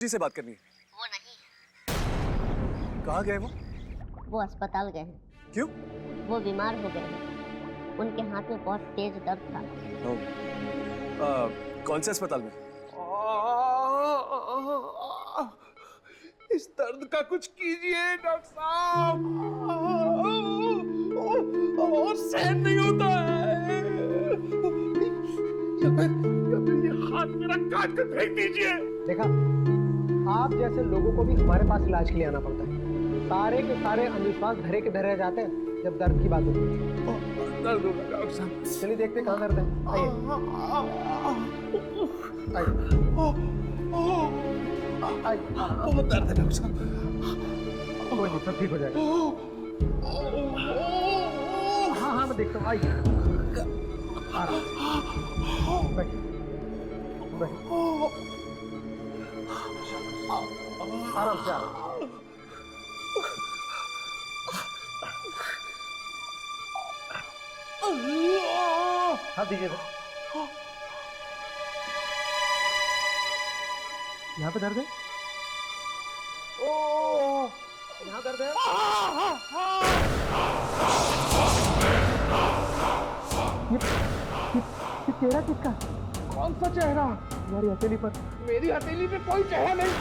जी से बात करनी है। वो नहीं, कहाँ गए वो अस्पताल गए हैं। क्यों? वो बीमार हो गए हैं। उनके हाथ में बहुत तेज दर्द था। कौन से अस्पताल में? इस दर्द का कुछ कीजिए डॉक्टर साहब। और सहन नहीं होता है। या फिर ये हाथ मेरा काट कर फेंक दीजिए। देखा, आप जैसे लोगों को भी हमारे पास इलाज के लिए आना पड़ता है। सारे के सारे अंधविश्वास धरे के धरे रह जाते हैं जब दर्द की बात होती है। दर्द हो रहा है डॉक्टर साहब। चलिए देखते कहाँ दर्द है। आइए आइए। बहुत दर्द है डॉक्टर साहब। कोई नहीं, सब ठीक हो जाएगा। हाँ हाँ, मैं देखता हूँ। आइए, आराम से बैठिए, बैठिए। आराम से, आराम से। हाथ दीजिए। यहाँ पे दर्द है? ओह, यहाँ दर्द है? ये चेहरा किसका? कौन सा चेहरा? तुम्हारी हथेली पर। मेरी हथेली पे कोई चेहरा नहीं।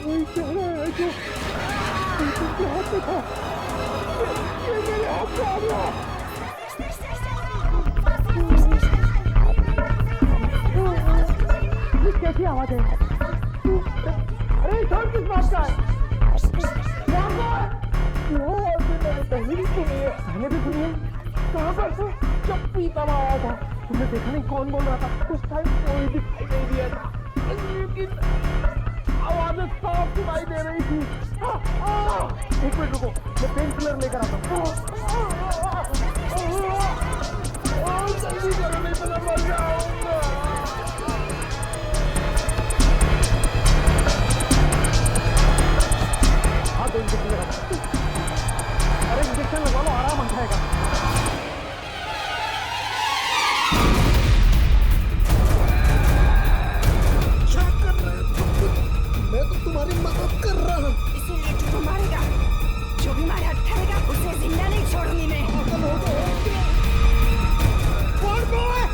वही चेहरा है जो तुमके हाथ में था। ये मेरे हाथ में आ गया। ये कैसी आवाज है? अरे शोर किस बात का है? वो आवाज़ मैंने पहले भी सुनी है। मैंने भी सुनी है। कहाँ पर से? जब पीता आया था। तुमने देखा नहीं कौन बोल रहा था? उस टाइम कोई दिखाई नहीं दिया था, लेकिन आवाज़ें साफ सुनाई दे रही थी। एक मिनट रुको, मैं पेन किलर लेकर आता हूँ। जल्दी करो नहीं तो मैं मर जाऊंगा। हाँ, दो इंजेक्शन लगा। अरे इंजेक्शन लगवा लो, आराम आ जाएगा। क्या कर रहे हो तुम? मैं तो तुम्हारी मदद कर रहा हूँ। इसीलिए तू मारेगा। जो भी मारे हटाएगा उसे जिंदा नहीं छोड़ूंगी मैं। पागल हो गए हो क्या? कौन है?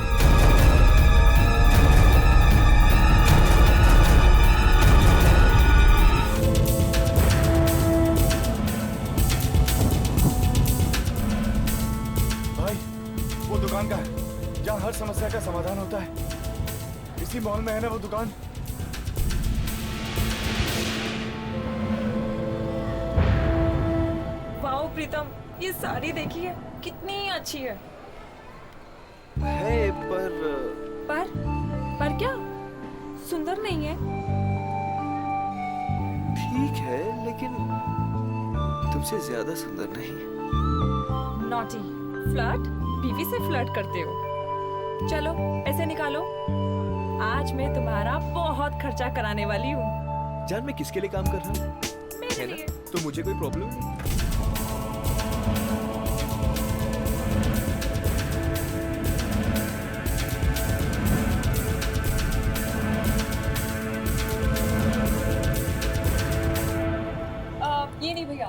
भाई, वो दुकान का है जहाँ हर समस्या का समाधान होता है। इसी मॉल में है ना वो दुकान। वाओ प्रीतम, ये साड़ी देखिए कितनी अच्छी है। पर क्या सुंदर नहीं है? ठीक है, लेकिन तुमसे ज्यादा सुंदर नहीं। Naughty, flirt? बीवी से फ्लर्ट करते हो? चलो पैसे निकालो, आज मैं तुम्हारा बहुत खर्चा कराने वाली हूँ। जान, मैं किसके लिए काम कर रहा हूँ? मेरे है ना? लिए। तो मुझे कोई प्रॉब्लम नहीं। ये नहीं भैया,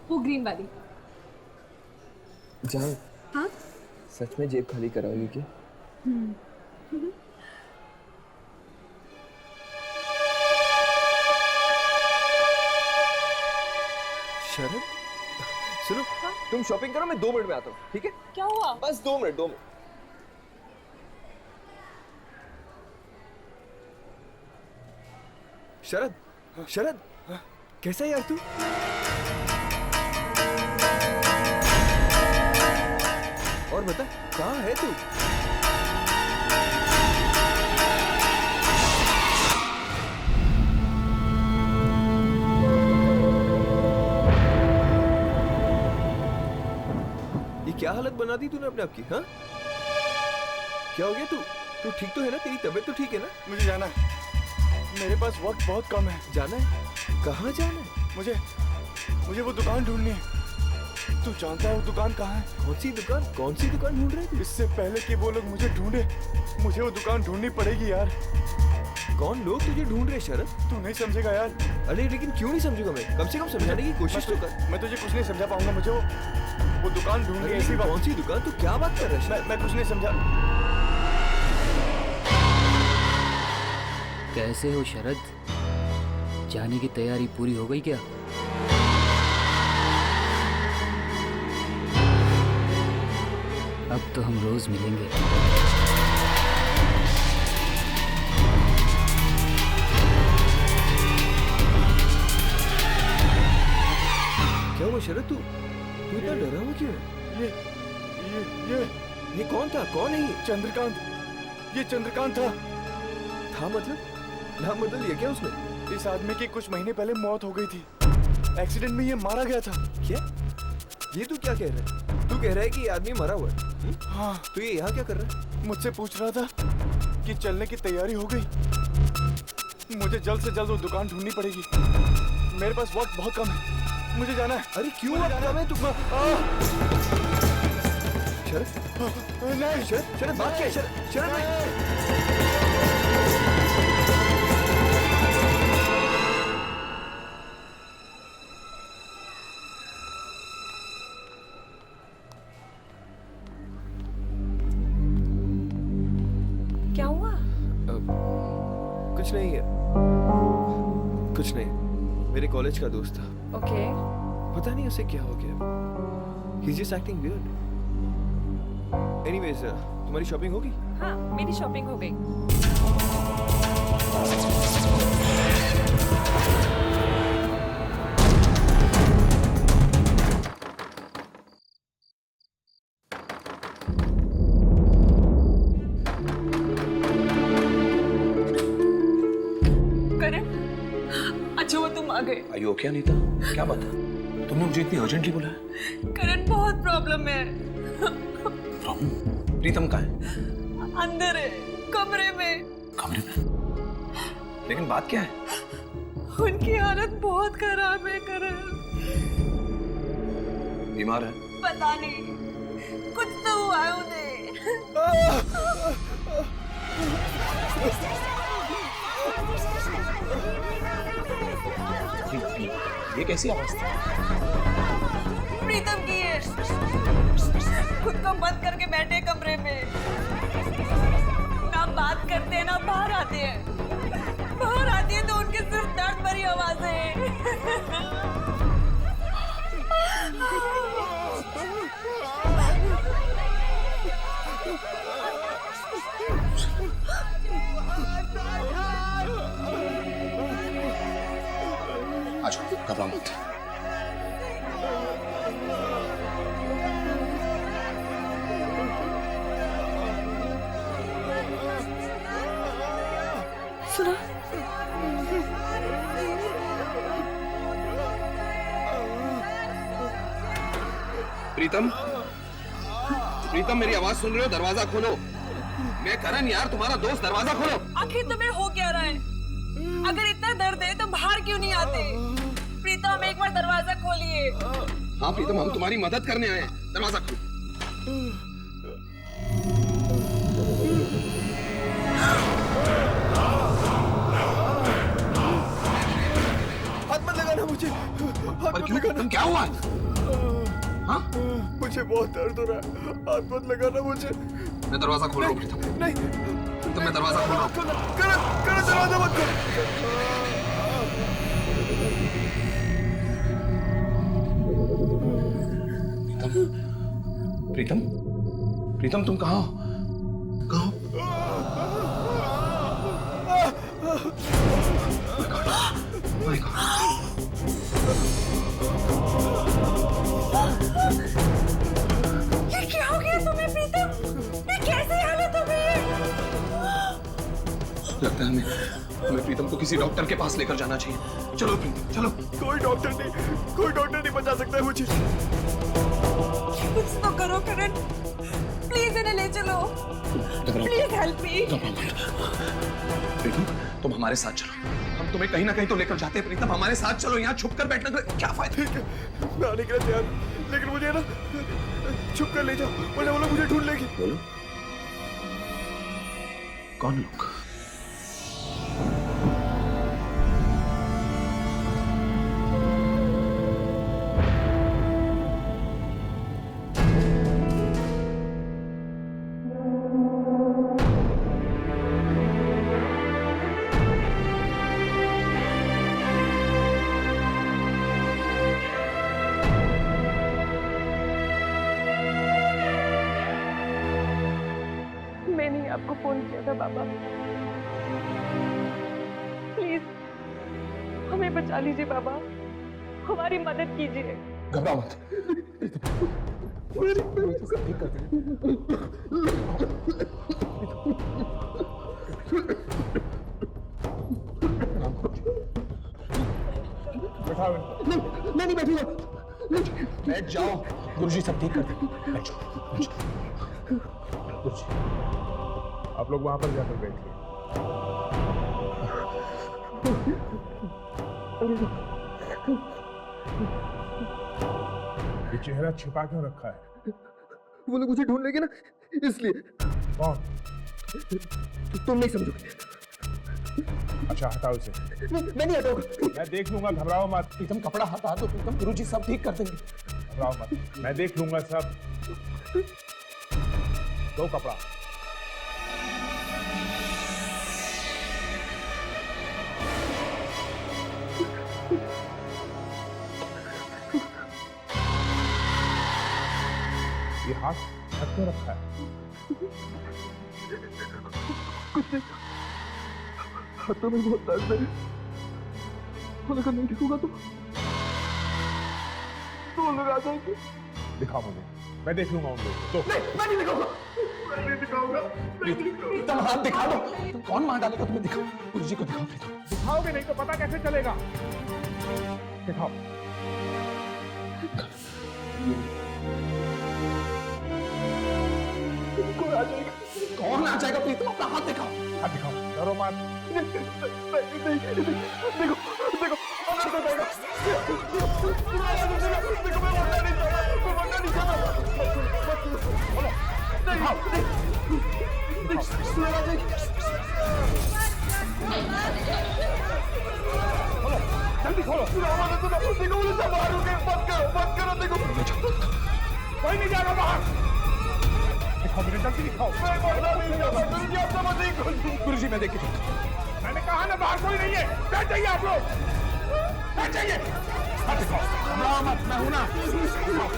वो ग्रीन वाली। जान, हाँ? सच में जेब खाली कराओगी क्या? शरद, सुनो, तुम शॉपिंग करो, मैं 2 मिनट में आता हूँ, ठीक है? क्या हुआ? बस 2 मिनट, 2 मिनट। शरद, शरद, कैसा है यार तू? और बता, कहाँ है तू? ये क्या हालत बना दी तूने अपने आप की? हाँ, क्या हो गया? तू ठीक तो है ना? तेरी तबीयत तो ठीक है ना? मुझे जाना है, मेरे पास वक्त बहुत कम है। जाना है? कहाँ जाना है? मुझे वो दुकान ढूंढनी है तू जानता है वो दुकान कहाँ है? कौन सी दुकान ढूंढ रहे थे? इससे पहले कि वो लोग मुझे ढूंढे, मुझे वो दुकान ढूंढनी पड़ेगी यार। कौन लोग तुझे ढूंढ रहे शरद? तू नहीं समझेगा यार। अरे लेकिन क्यों नहीं समझूंगा मैं? कम से कम समझाने की कोशिश तो कर। मैं तुझे कुछ नहीं समझा पाऊंगा। मुझे वो दुकान ढूंढनी है। अरे ऐसी बात। कौन सी दुकान? तू क्या बात कर रहा है? मैं कुछ नहीं समझा। कैसे हो शरद? जाने की तैयारी पूरी हो गई क्या? अब तो हम रोज मिलेंगे। क्या हुआ शरद? तू इतना डरा हुआ क्यों है? ये कौन था? कौन है ये? चंद्रकांत। ये चंद्रकांत था। मतलब नाम बदल लिया क्या उसने? इस आदमी की कुछ महीने पहले मौत हो गई थी। एक्सीडेंट में ये मारा गया था। क्या? ये तू क्या कह रहा है? तू कह रहा है कि ये आदमी मरा हुआ है? हाँ। तो ये यहाँ क्या कर रहा है? मुझसे पूछ रहा था कि चलने की तैयारी हो गई। मुझे जल्द से जल्द वो दुकान ढूंढनी पड़ेगी। मेरे पास वक्त बहुत कम है। मुझे जाना है। अरे क्यों जाना है? तू शरद नहीं। शरद बात क्या है? शरद नहीं। क्या हुआ? कुछ नहीं है। कुछ नहीं। मेरे कॉलेज का दोस्त था। ओके। पता नहीं उसे क्या हो गया। He's just acting weird. Anyways, तुम्हारी शॉपिंग होगी? हाँ, मेरी शॉपिंग हो गई। करण, अच्छा वो तुम आ गए। Are you okay, Anita? क्या बात है? तुमने मुझे इतनी अर्जेंटली बुलाया? करण, बहुत प्रॉब्लम है। प्रॉब्लम? प्रीतम कहाँ है? अंदर है, कमरे में। कमरे में? लेकिन बात क्या है? उनकी हालत बहुत खराब है करण। बीमार है? पता नहीं, कुछ तो हुआ है उन्हें। ये कैसी आवाज थी? प्रीतम की है। खुद को बंद करके बैठे कमरे में। ना बात करते हैं ना बाहर आते हैं। बाहर आती है तो उनके सिर्फ दर्द भरी आवाजें। आजा, घबरा मत। सुना? प्रीतम, प्रीतम मेरी आवाज सुन रहे हो? दरवाजा खोलो। मैं करण यार, तुम्हारा दोस्त, दरवाजा खोलो। आखिर तुम्हें हो क्या रहा है? अगर इतना दर्द है तो बाहर क्यों नहीं आते? प्रीतम, एक बार दरवाजा खोलिए। हाँ प्रीतम, हम तुम्हारी मदद करने आए हैं। दरवाजा खोलो। हाथ मत लगाना मुझे। पर क्यों? तुम क्या हुआ? हाँ? मुझे बहुत दर्द हो रहा है। हाथ मत लगाना मुझे। मैं दरवाजा खोल रहा हूँ प्रीतम। नहीं। प्रीतम, मैं दरवाजा खोल रहा हूँ। करण दरवाजा मत खोल। प्रीतम, प्रीतम तुम कहाँ हो? कहाँ हो? My God. ये क्या हो गया तुम्हें प्रीतम? ये कैसी हालत हो गई है? लगता है हमें प्रीतम को किसी डॉक्टर के पास लेकर जाना चाहिए। चलो प्रीतम, चलो। कोई डॉक्टर नहीं बचा सकता है मुझे। कुछ तो करो करण, प्लीज इन्हें ले चलो। Please help me. प्रीतम, तुम हमारे साथ चलो। हम हम तुम्हें कहीं ना कहीं तो लेकर जाते हैं प्रीतम, हमारे साथ चलो, यहाँ छुप कर बैठने का क्या फायदा। ठीक है, मैं आने के लिए तैयार हूं, लेकिन मुझे ना छुप कर ले जाओ, वरना वो लोग मुझे ढूंढ लेंगे। बोलो कौन लोग? मैंने ही आपको फोन किया था बाबा, प्लीज हमें बचा लीजिए बाबा, हमारी मदद कीजिए। घबराओ मत, सब ठीक कर बैठाओ इनको। मैं नहीं बैठूंगा। बैठ जाओ, गुरुजी सब ठीक कर देंगे। बैठ जाओ गुरुजी। आप लोग वहां पर जाकर बैठिए। ये चेहरा छिपा क्यों रखा है? वो लोग मुझे ढूंढ लेंगे ना, इसलिए। कौन? तुम नहीं समझोगे। अच्छा हटाओ इसे। मैं नहीं हटाऊंगा। मैं देख लूंगा, घबराओ मत। प्रीतम कपड़ा हटा दो प्रीतम, गुरुजी सब ठीक कर देंगे। घबराओ मत, मैं देख लूंगा सब। दो कपड़ा। ये हाथ ढक क्यों रखा है? हाथों में बहुत दर्द है, अगर नहीं दिखूंगा तो वो लोग आ जाएंगे। दिखाओ मुझे, मैं देख लूंगा उन लोगों को। नहीं, मैं नहीं दिखाऊंगा। मैं नहीं दिखाऊंगा। प्रीतम हाथ दिखा दो। तुम कौन मार डालेगा तुम्हें? दिखाओ गुरुजी को, दिखाओ प्रीतम। दिखाओगे नहीं तो पता कैसे चलेगा? दिखाओ। कौन आ जाएगा? कौन आ जाएगा प्रीतम? अपना हाथ दिखाओ। हाथ दिखाओ, डरो मत। देखो, देखो, अंदर से जाएगा। देखो, मैं मरना नहीं चाहता, मैं मरना नहीं चाहता। नहीं, सुना आ जाएगी। जल्दी खोलो। देखो, मुझे सब मारोगे, बंद करो, देखो। कोई नहीं जाएगा बाहर। दिखाओ मुझे, जल्दी दिखाओ। मैं मरना नहीं चाहता, गुरुजी आप समझ नहीं। गुरुजी मैं देख के चलता हूं। मैंने कहा ना बाहर कोई नहीं है। बैठ जाइए आप लोग, बैठ जाइए। हाथ दिखाओ, घबराओ मत, मैं हूं ना। दिखाओ,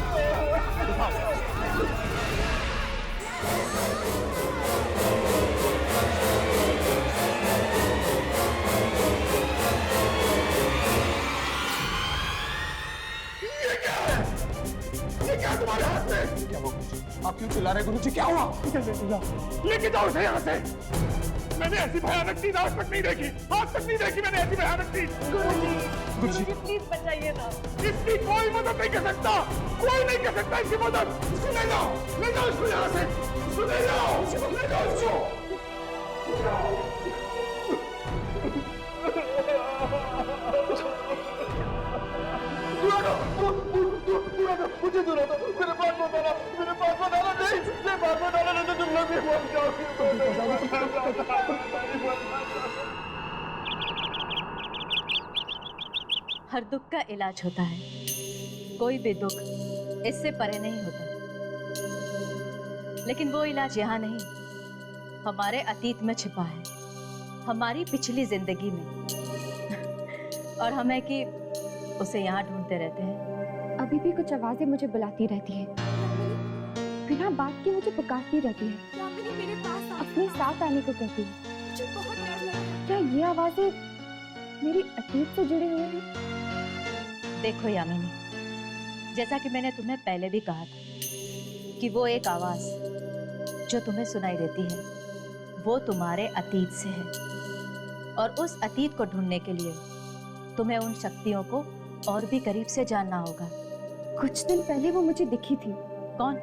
दिखाओ। ये क्या तुम्हारे हाथ में? क्या हुआ गुरुजी? आप क्यों चिल्ला रहे गुरुजी? क्या हुआ? लेके जाओ इसे यहाँ से। मैंने ऐसी भयानक चीज आज तक नहीं देखी, आज तक नहीं देखी मैंने ऐसी भयानक चीज। गुरुजी प्लीज बचाइए ना। इसकी कोई मदद नहीं कर सकता, कोई नहीं कर सकता इसकी मदद। ले जाओ इसको यहाँ से, ले जाओ इसको। मुझे दूर हटो, मेरे पास मत आना, नहीं, मेरे पास मत आना, नहीं तो तुम लोग भी मर जाओगे। हर दुख का इलाज होता है, कोई भी दुख इससे परे नहीं होता। लेकिन वो इलाज यहाँ नहीं, हमारे अतीत में छिपा है, हमारी पिछली जिंदगी में। और हमें कि उसे यहाँ ढूंढते रहते हैं। अभी भी कुछ आवाजें मुझे बुलाती रहती हैं, बिना बात के मुझे पुकारती रहती है, अपने साथ आने को कहती है। क्या ये आवाजें मेरी अतीत से जुड़ी हुई हैं? देखो यामिनी, जैसा कि मैंने तुम्हें पहले भी कहा था कि वो एक आवाज जो तुम्हें सुनाई देती है वो तुम्हारे अतीत से है, और उस अतीत को ढूंढने के लिए तुम्हें उन शक्तियों को और भी करीब से जानना होगा। कुछ दिन पहले वो मुझे दिखी थी। कौन?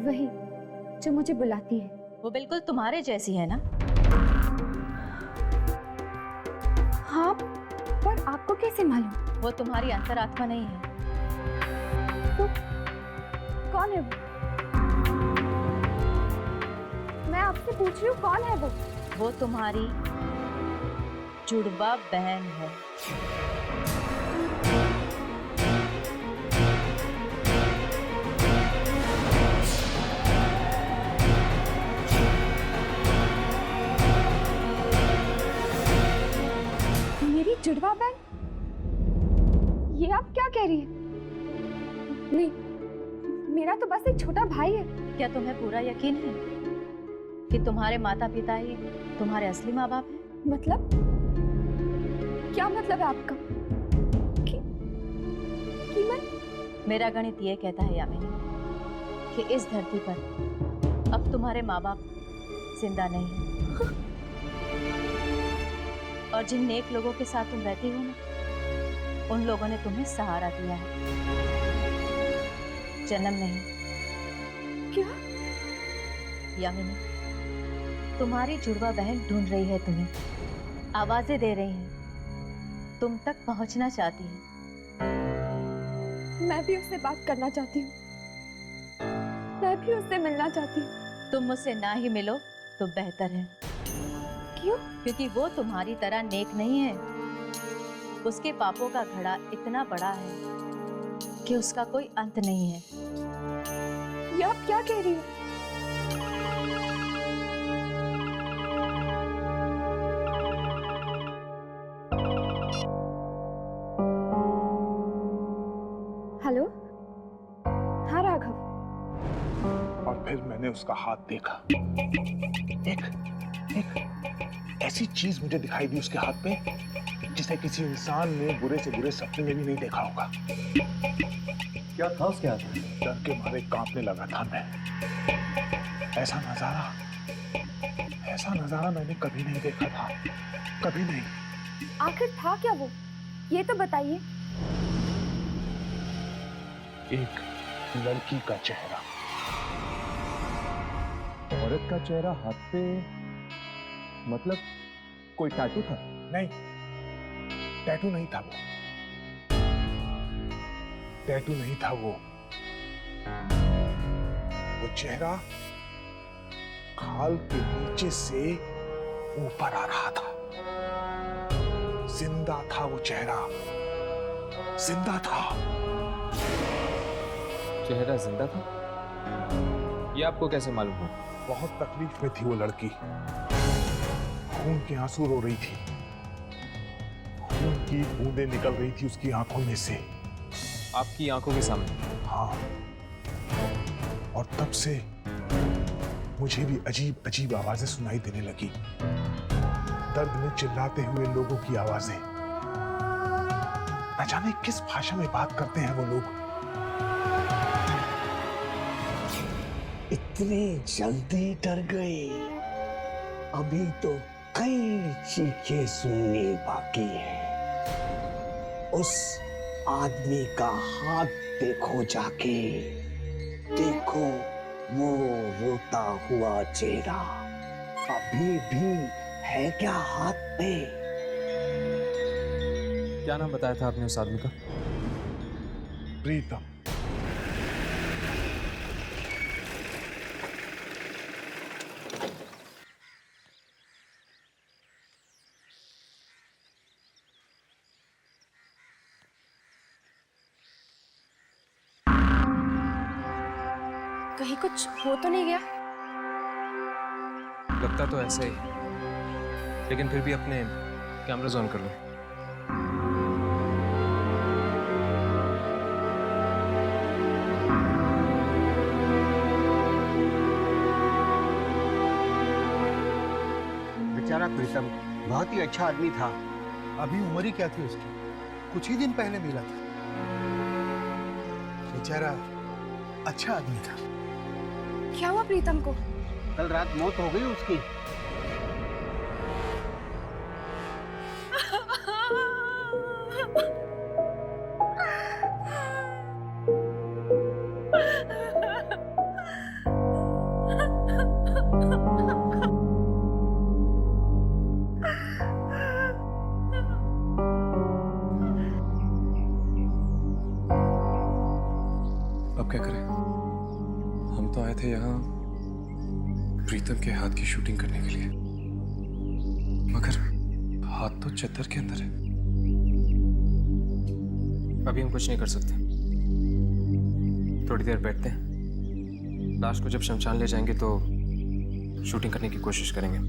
वही जो मुझे बुलाती है। वो बिल्कुल तुम्हारे जैसी है ना? हाँ, पर आपको कैसे मालूम? वो तुम्हारी अंतरात्मा नहीं है। तो कौन है वो? मैं आपसे पूछ रही हूँ, कौन है वो? वो तुम्हारी जुड़वा बहन है। मेरी जुड़वा बहन? ये आप क्या कह रही हैं? नहीं, मेरा तो बस एक छोटा भाई है। क्या तुम्हें पूरा यकीन है कि तुम्हारे माता पिता ही तुम्हारे असली माँ बाप हैं? मतलब? क्या मतलब है आपका? कि मैं? मेरा गणित ये कहता है यामिनी कि इस धरती पर अब तुम्हारे माँ बाप जिंदा नहीं हैं। और जिन नेक लोगों के साथ तुम रहती हो ना, उन लोगों ने तुम्हें सहारा दिया है, जन्म नहीं। क्या? यामिनी, तुम्हारी जुड़वा बहन ढूंढ रही है तुम्हें, आवाजें दे रही हैं, तुम तक पहुंचना चाहती है। मैं भी उससे बात करना चाहती हूँ। मैं भी उससे मिलना चाहती हूँ। तुम मुझसे ना ही मिलो तो बेहतर है। क्यों? क्योंकि वो तुम्हारी तरह नेक नहीं है। उसके पापों का घड़ा इतना बड़ा है कि उसका कोई अंत नहीं है। ये आप क्या कह रही हो? हेलो? हाँ राघव। और फिर मैंने उसका हाथ देखा। एक ऐसी चीज मुझे दिखाई दी उसके हाथ पे जिसे किसी इंसान ने बुरे से बुरे सपने में भी नहीं देखा होगा। क्या था उसके हाथ में? डर के मारे कांपने लगा था मैं। ऐसा नजारा मैंने कभी नहीं देखा था, कभी नहीं। आखिर था क्या वो? ये तो बताइए। एक लड़की का चेहरा। औरत का चेहरा हाथ पे, मतलब कोई टैटू था? नहीं, टैटू नहीं था वो। टैटू नहीं था वो चेहरा खाल के नीचे से ऊपर आ रहा था। जिंदा था वो चेहरा, जिंदा था। चेहरा जिंदा था? ये आपको कैसे मालूम हुआ? बहुत तकलीफ में थी वो लड़की। खून के आंसू रो रही थी। खून की बूंदें निकल रही थी उसकी आंखों में से। आपकी आंखों के सामने? हाँ। और तब से मुझे भी अजीब अजीब आवाजें सुनाई देने लगी। दर्द में चिल्लाते हुए लोगों की आवाजें। न जाने किस भाषा में बात करते हैं वो लोग। इतनी जल्दी डर गए? अभी तो कई चीखें सुननी बाकी है। उस आदमी का हाथ देखो जाके, देखो वो रोता हुआ चेहरा अभी भी है क्या हाथ पे? क्या नाम बताया था आपने उस आदमी का? प्रीतम। कहीं कुछ हो तो नहीं गया? लगता तो ऐसे ही, लेकिन फिर भी अपने कैमरास ऑन कर लो। बेचारा प्रीतम बहुत ही अच्छा आदमी था। अभी उम्र ही क्या थी उसकी? कुछ ही दिन पहले मिला था। बेचारा अच्छा आदमी था। क्या हुआ प्रीतम को? कल रात मौत हो गई उसकी। प्रीतम के हाथ की शूटिंग करने के लिए, मगर हाथ तो चद्दर के अंदर है। अभी हम कुछ नहीं कर सकते, थोड़ी देर बैठते हैं। लाश को जब शमशान ले जाएंगे तो शूटिंग करने की कोशिश करेंगे।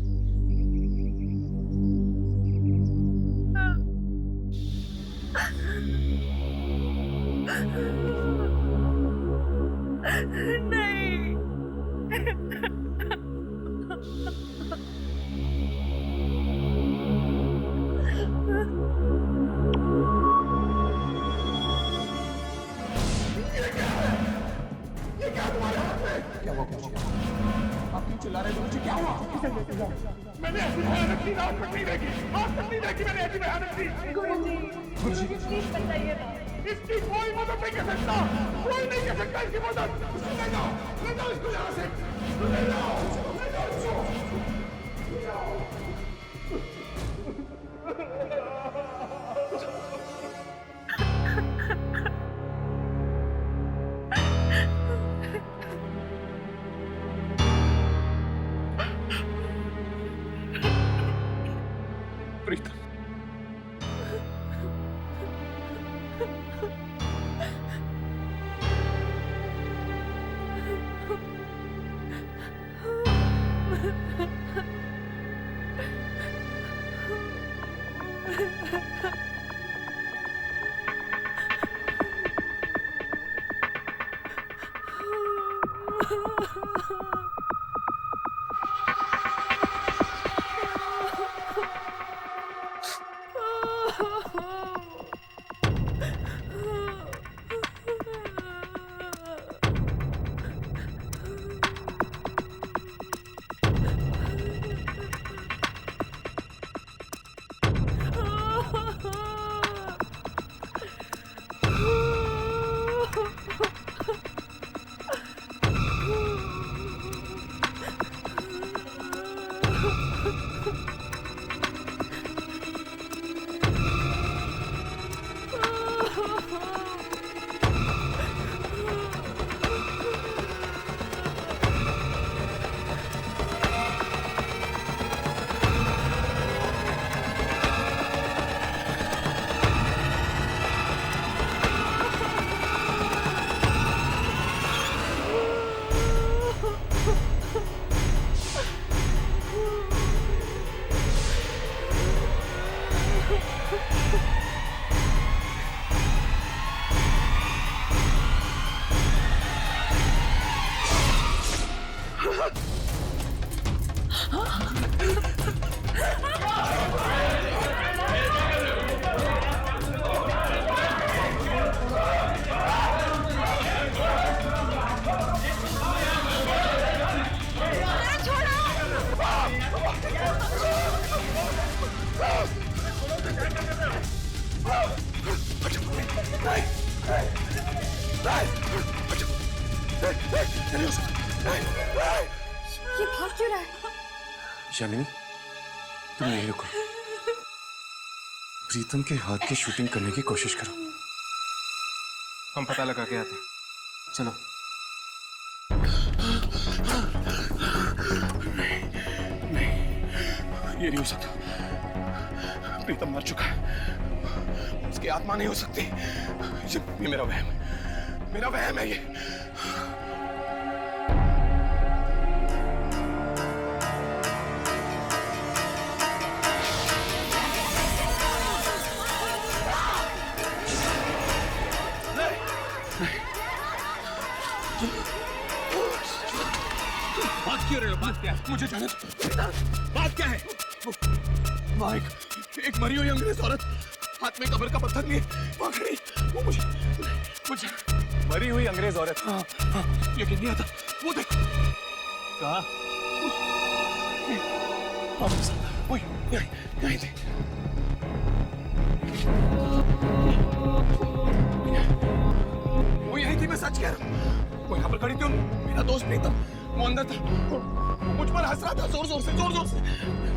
मैंने ऐसी भयानक चीज आज तक नहीं देखी, आज तक नहीं देखी मैंने ऐसी भयानक चीज। गुरुजी प्लीज बताइए ना, इसकी कोई मदद नहीं कर सकता, कोई नहीं कर सकता इसकी मदद। ले जाओ इसको यहाँ से, ले जाओ इसको। प्रीतम, ये भाग क्यों रहा है? यामिनी, तुम यहीं रुको। प्रीतम के हाथ की शूटिंग करने की कोशिश करो। हम पता लगा के आते हैं। चलो। नहीं, ये नहीं हो सकता। प्रीतम मर चुका है, उसकी आत्मा नहीं हो सकती। ये मेरा वहम है, मेरा वहम है ये। बात क्यों रहे हो? बात क्या है? मुझे जाने दो। बात क्या है? वहाँ एक मरी हुई अंग्रेज औरत हाथ में कब्र का पत्थर लिए वहाँ खड़ी। वो मुझे मरी हुई अंग्रेज औरत? हाँ, यकीन नहीं आता। वो देखो। कहाँ? वो यहीं थी। वो यहीं थी, मैं सच कह रहा हूँ। वो यहाँ पर खड़ी थी। मेरा दोस्त प्रीतम वो अंदर था, मुझ पर हंस रहा था जोर जोर से।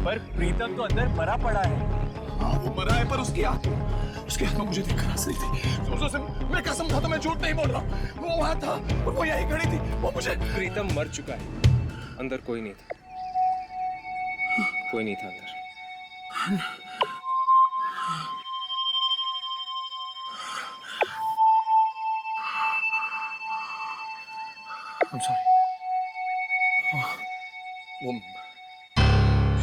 पर प्रीतम तो अंदर मरा पड़ा है। हाँ, वो मरा है, पर उसकी आत्मा मुझे देखकर हंस रही थी जोर जोर से। मैं कसम खाता, मैं झूठ नहीं बोल रहा। वो वहाँ था और वो यहीं खड़ी थी। वो मुझे। प्रीतम मर चुका है, अंदर कोई नहीं था, कोई नहीं था अंदर। I'm sorry. वो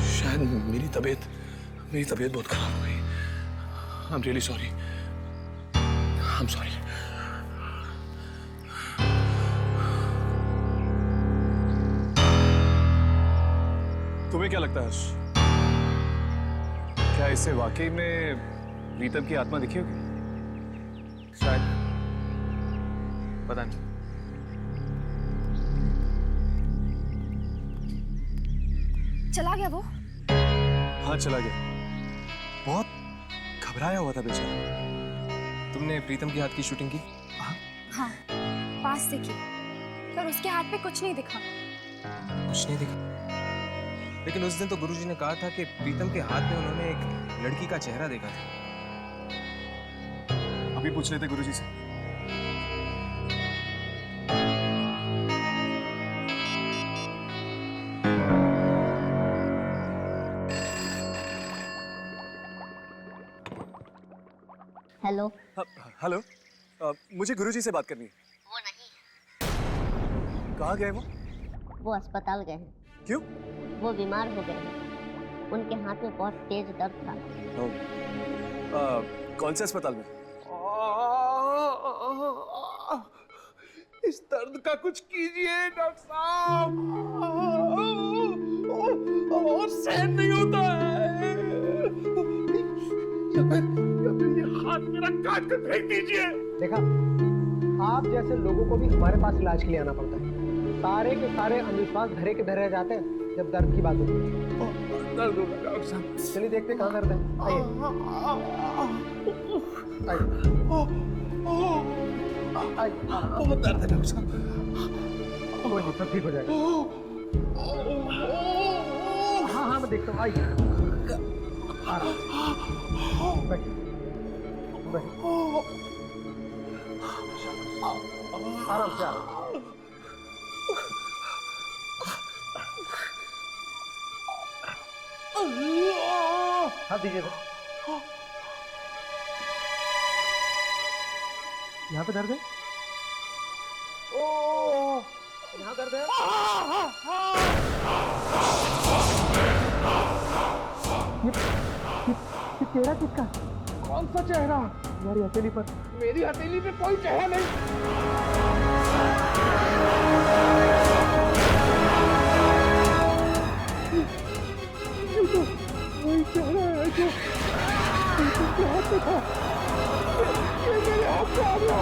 शायद मेरी तबीयत बहुत खराब हो गई। I'm really sorry. I'm sorry. तुम्हें क्या लगता है हर्ष? क्या इसे वाकई में प्रीतम की आत्मा दिखी होगी? शायद, पता नहीं। चला गया वो? हाँ चला गया। बहुत घबराया हुआ था बेचारा। तुमने प्रीतम की हाथ की शूटिंग की? हाँ, पास से की, पर उसके हाथ पे कुछ नहीं दिखा। कुछ नहीं दिखा? लेकिन उस दिन तो गुरुजी ने कहा था कि प्रीतम के हाथ में उन्होंने एक लड़की का चेहरा देखा था। अभी पूछ लेते गुरुजी से। हेलो। हेलो, मुझे गुरुजी से बात करनी है। वो नहीं। कहाँ गए वो अस्पताल गए हैं। क्यों? वो बीमार हो गए हैं। उनके हाथ में बहुत तेज दर्द था। कौन से अस्पताल में? इस दर्द का कुछ कीजिए डॉक्टर साहब। और सहन नहीं होता है। ये हाथ मेरा काट कर फेंक दीजिए। देखा, आप जैसे लोगों को भी हमारे पास इलाज के लिए आना पड़ता है। सारे के सारे अंधविश्वास धरे के धरे रह जाते हैं जब दर्द की बात होती है। दर्द होगा डॉक्टर साहब। चलिए देखते कहाँ दर्द है। आइए। बहुत दर्द है डॉक्टर साहब। कोई नहीं, सब ठीक हो जाएगा। हाँ मैं देखता हूँ। आइए, बैठिए। आराम से हाथ दीजिए। यहाँ पे दर्द है? ओ, यहाँ दर्द है? ये चेहरा किसका? कौन सा चेहरा? मेरी हथेली पर। मेरी हथेली पे कोई चेहरा नहीं। वही चेहरा है जो मेरे हाथ में था। ये मेरे हाथ में आ गया।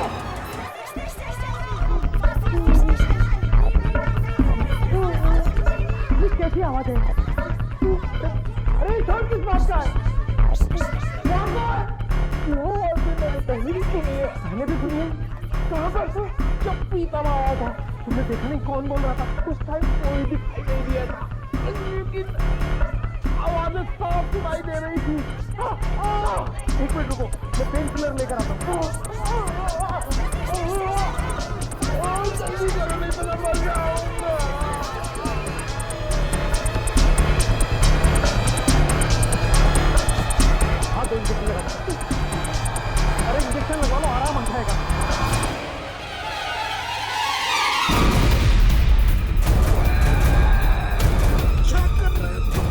ये कैसी आवाज है? अरे शोर किस बात का है? मैंने पहले भी सुनी है। पहले भी सुनी है? कहाँ पर था? जब प्रीतम आया था। तुमने देखा नहीं कौन बोल रहा था? उस टाइम कोई दिखाई नहीं दिया था, लेकिन आवाज़ें साफ सुनाई दे रही थी। एक मिनट रुको, मैं पेन किलर लेकर आता हूँ। जल्दी करो नहीं तो मैं मर जाऊंगा। हाँ, दो इंजेक्शन लगा। अरे इंजेक्शन लगा लो, आराम आ जाएगा। क्या कर रहे हो?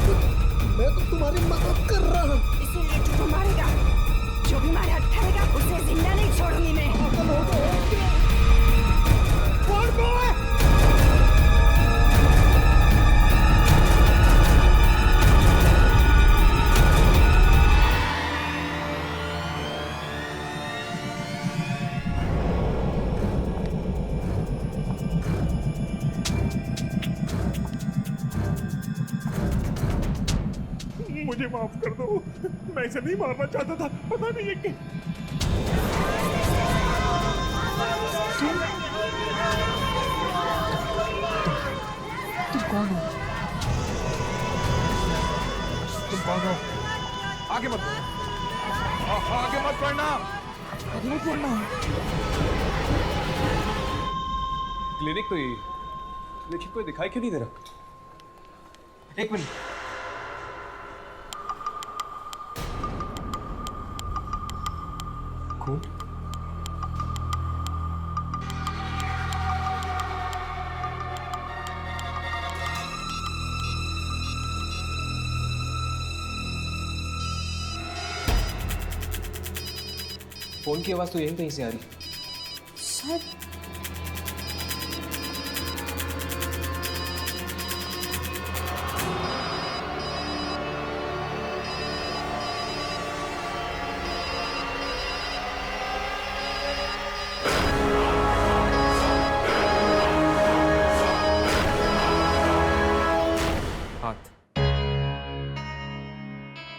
मैं तो तुम्हारी मदद कर रहा हूँ। इसीलिए तू तो मारेगा। जो भी मारे अटकाएगा उसे जिंदा नहीं छोड़ूंगी मैं। कौन को है? मुझे माफ कर दो, मैं इसे नहीं मारना चाहता था। पता नहीं है कि तुम कौन हो? तुम कौन हो? आगे मत आगे मत बढ़ना। नहीं छोड़ना। क्लिनिक तो यही, लेकिन कोई दिखाई क्यों नहीं दे रहा? एक मिनट। खून? फोन की आवाज तो यहीं कहीं से आ रही। शायद हाथ।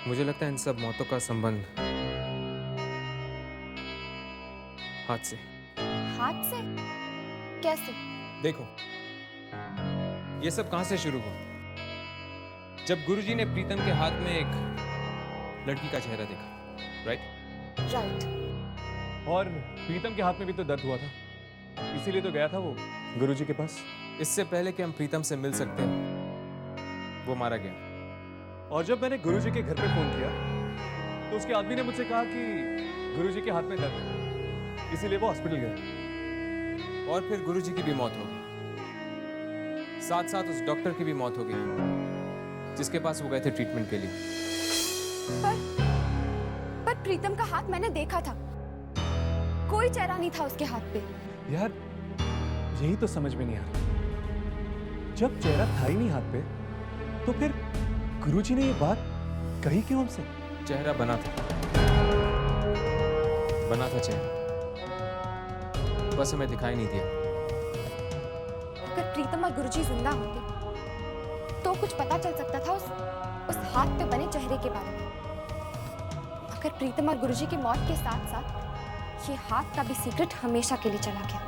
मुझे लगता है इन सब मौतों का संबंध हाथ से। हाथ से? कैसे? देखो, ये सब कहां से शुरू हुआ? जब गुरुजी ने प्रीतम के हाथ में एक लड़की का चेहरा देखा, राइट? राइट। और प्रीतम के हाथ में भी तो दर्द हुआ था, इसीलिए तो गया था वो गुरुजी के पास। इससे पहले कि हम प्रीतम से मिल सकते हैं, वो मारा गया। और जब मैंने गुरुजी के घर पे फोन किया तो उसके आदमी ने मुझसे कहा कि गुरुजी के हाथ में दर्द है, इसीलिए वो हॉस्पिटल गए। और फिर गुरुजी की भी मौत हो गई, साथ साथ उस डॉक्टर की भी मौत हो गई जिसके पास वो गए थे ट्रीटमेंट के लिए। पर प्रीतम का हाथ मैंने देखा था, कोई चेहरा नहीं था उसके हाथ पे। यार यही तो समझ में नहीं आ रहा, जब चेहरा था ही नहीं हाथ पे तो फिर गुरुजी ने ये बात कही क्यों हमसे? चेहरा बना था चेहरा, बस हमें दिखाई नहीं दिया। अगर प्रीतम और गुरुजी जिंदा होते तो कुछ पता चल सकता था उस हाथ पे बने चेहरे के बारे में। अगर प्रीतम और गुरुजी की मौत के साथ साथ ये हाथ का भी सीक्रेट हमेशा के लिए चला गया।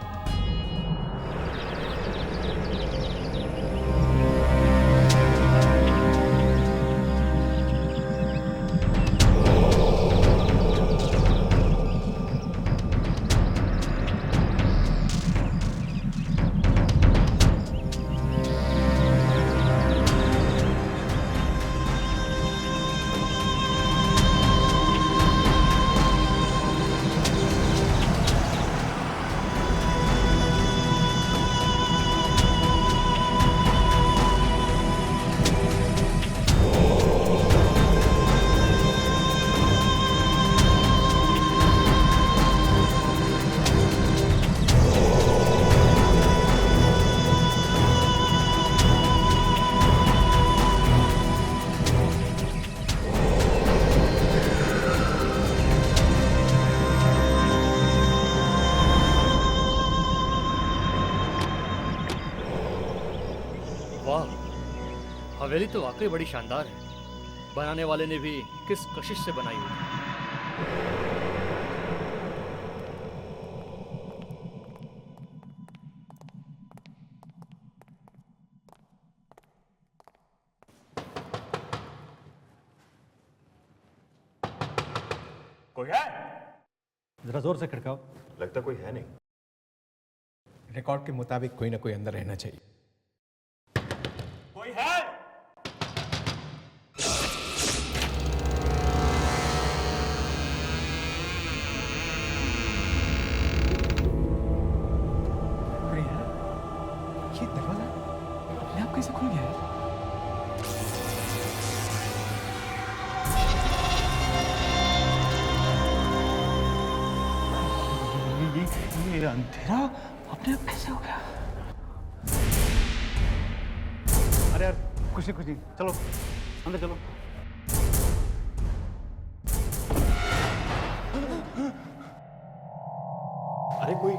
हवेली तो वाकई बड़ी शानदार है, बनाने वाले ने भी किस कशिश से बनाई होगी। कोई है? जरा जोर से खड़काओ। लगता कोई है नहीं। रिकॉर्ड के मुताबिक कोई ना कोई अंदर रहना चाहिए। कोई है? कोई है? ये दरवाजा अपने आप कैसे खुल गया है? ये अंधेरा अपने आप कैसे हो गया? अरे यार कुछ नहीं, चलो अंदर चलो। अरे कोई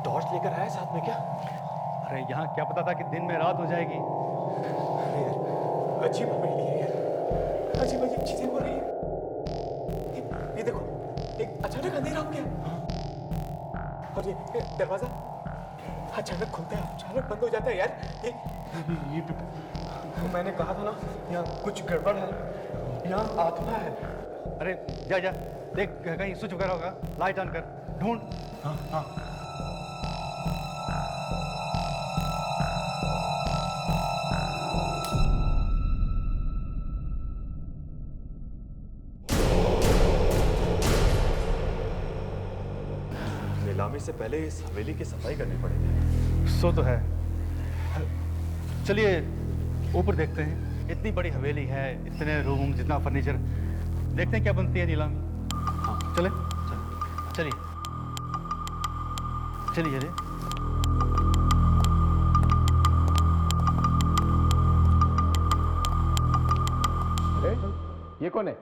टॉर्च लेकर आया साथ में क्या? अरे यहाँ क्या पता था कि दिन में रात हो जाएगी। अरे यार अजीब पहेली है यार, अजीब अजीब चीजें हो रही है। ये देखो, एक अचानक अंधेरा हो गया और ये दरवाजा अचानक खुलता है, अचानक बंद हो जाता है यार। ये तो मैंने कहा था ना, यहाँ कुछ गड़बड़ है, यहाँ आत्मा है। अरे जा जा देख, कहीं स्विच वगैरह होगा, लाइट ऑन कर, ढूंढ। हाँ हाँ। इससे पहले इस हवेली की सफाई करनी पड़ेगी। सो तो है। चलिए ऊपर देखते हैं। इतनी बड़ी हवेली है, इतने रूम, जितना फर्नीचर, देखते हैं क्या बनती है नीलामी। हाँ चले चलिए चलिए चलिए। ये कौन है?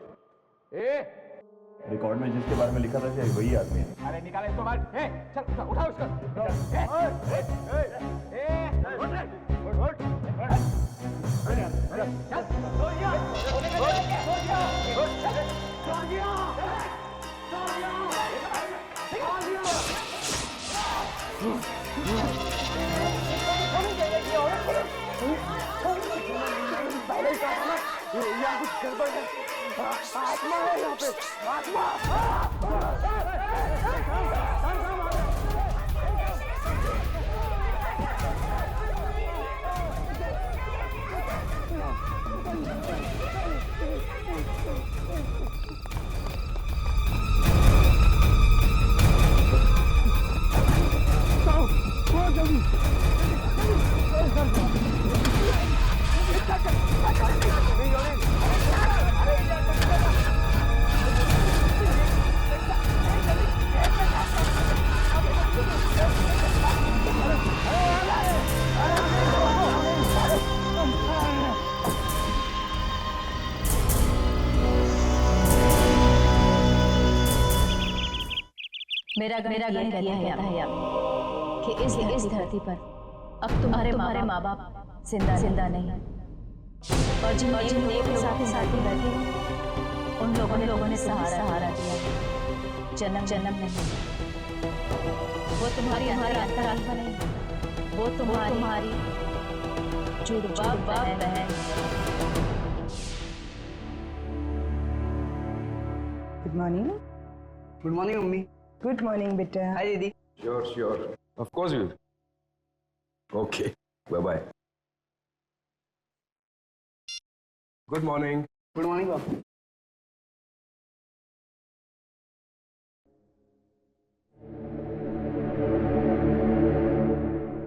ए रिकॉर्ड में जिसके बारे में लिखा था शायद वही आदमी है। अरे निकाले इसको बाहर। चल उठाओ कुछ गड़बड़ है। आत्मा है यहाँ पे, आत्मा। मेरा गम किया है कि इस धरती पर अब तुम्हारे माँ बाप जिंदा नहीं, और जिन के साथ ही बैठे उन लोगों ने सहारा दिया, जन्म नहीं। वो तुम्हारी अंतरात्मा नहीं, वो तुम्हारी जुड़वा बहन। Good morning. Good morning mummy. Good morning बेटा। हाय दीदी। Sure. Of course we will. Okay. Bye-bye. Good morning. Good morning बाबू।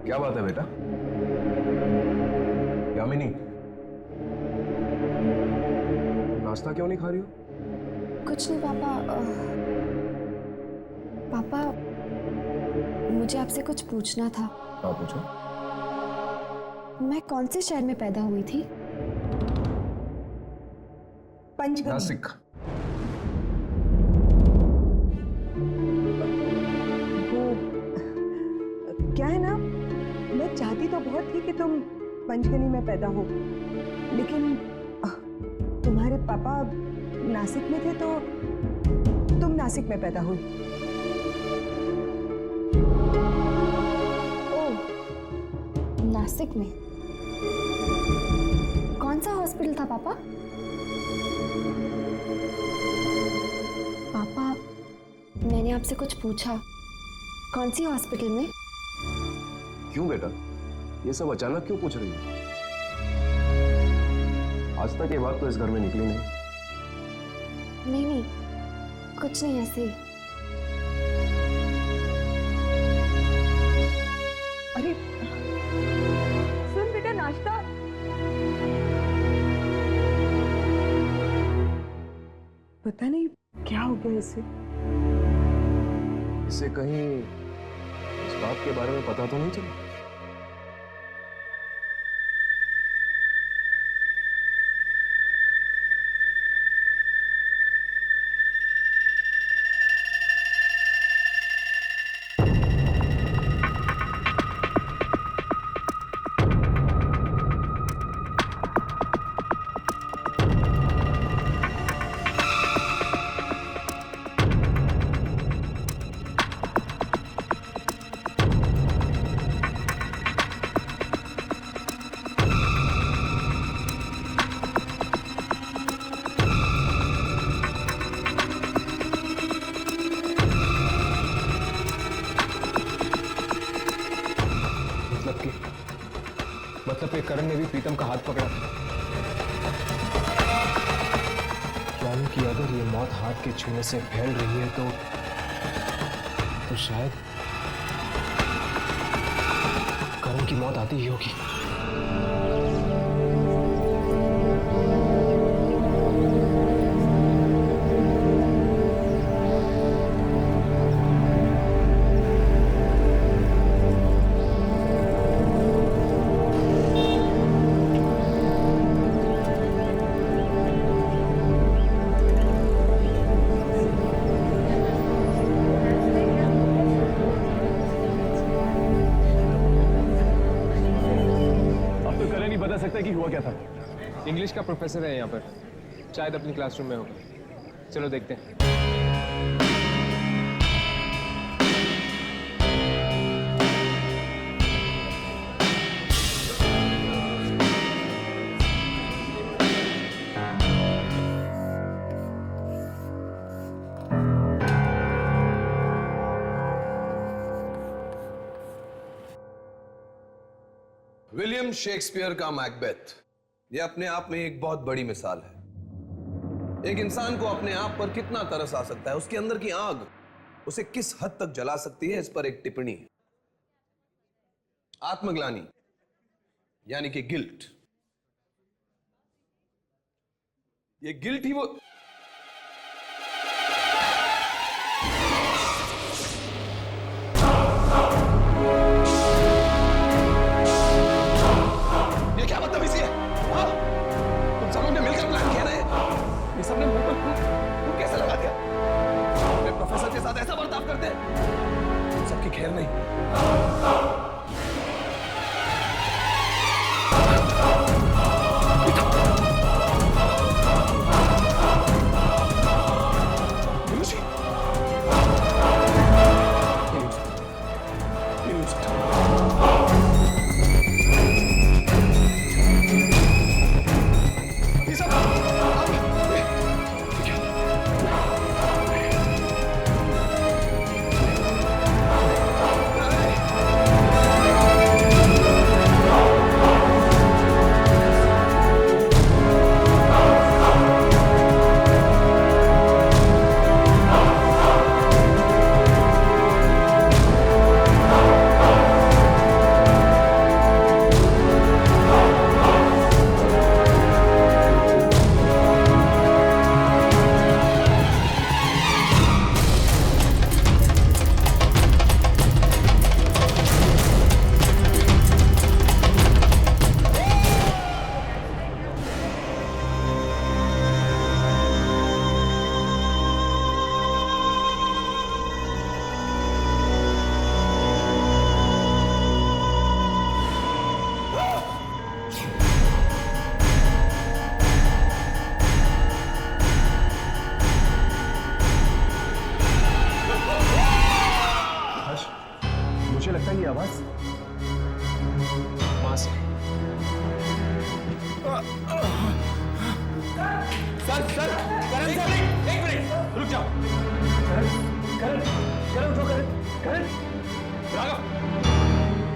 क्या बात है बेटा? यामिनी, नाश्ता क्यों नहीं खा रही हो? कुछ नहीं पापा। पापा मुझे आपसे कुछ पूछना था। हाँ पूछो। मैं कौन से शहर में पैदा हुई थी? पंचगनी। नासिक। वो क्या है ना, मैं चाहती तो बहुत थी कि तुम पंचगनी में पैदा हो, लेकिन तुम्हारे पापा नासिक में थे तो तुम नासिक में पैदा हुई। नासिक में? कौन सा हॉस्पिटल था पापा? पापा मैंने आपसे कुछ पूछा, कौन सी हॉस्पिटल में? क्यों बेटा, ये सब अचानक क्यों पूछ रही हो? आज तक ये बात तो इस घर में निकली नहीं। नहीं, कुछ नहीं, ऐसे ही। अरे सुन बेटा, नाश्ता। पता नहीं क्या हो गया इसे। इसे कहीं इस बात के बारे में पता तो नहीं चला? मतलब कि करण ने भी प्रीतम का हाथ पकड़ा था। यानी कि अगर ये मौत हाथ के छूने से फैल रही है तो शायद करण की मौत आती ही होगी। कि हुआ क्या था। इंग्लिश का प्रोफेसर है यहाँ पर, शायद अपनी क्लासरूम में होगा। चलो देखते हैं। विलियम शेक्सपियर का मैकबेथ यह अपने आप में एक बहुत बड़ी मिसाल है। एक इंसान को अपने आप पर कितना तरस आ सकता है, उसके अंदर की आग उसे किस हद तक जला सकती है, इस पर एक टिप्पणी है। आत्मग्लानि यानी कि गिल्ट, ये गिल्ट ही वो सबने मुंह पर फूंक कैसे लगा दिया? मैं प्रोफेसर के साथ ऐसा बर्ताव करते हैं? सबकी खैर नहीं।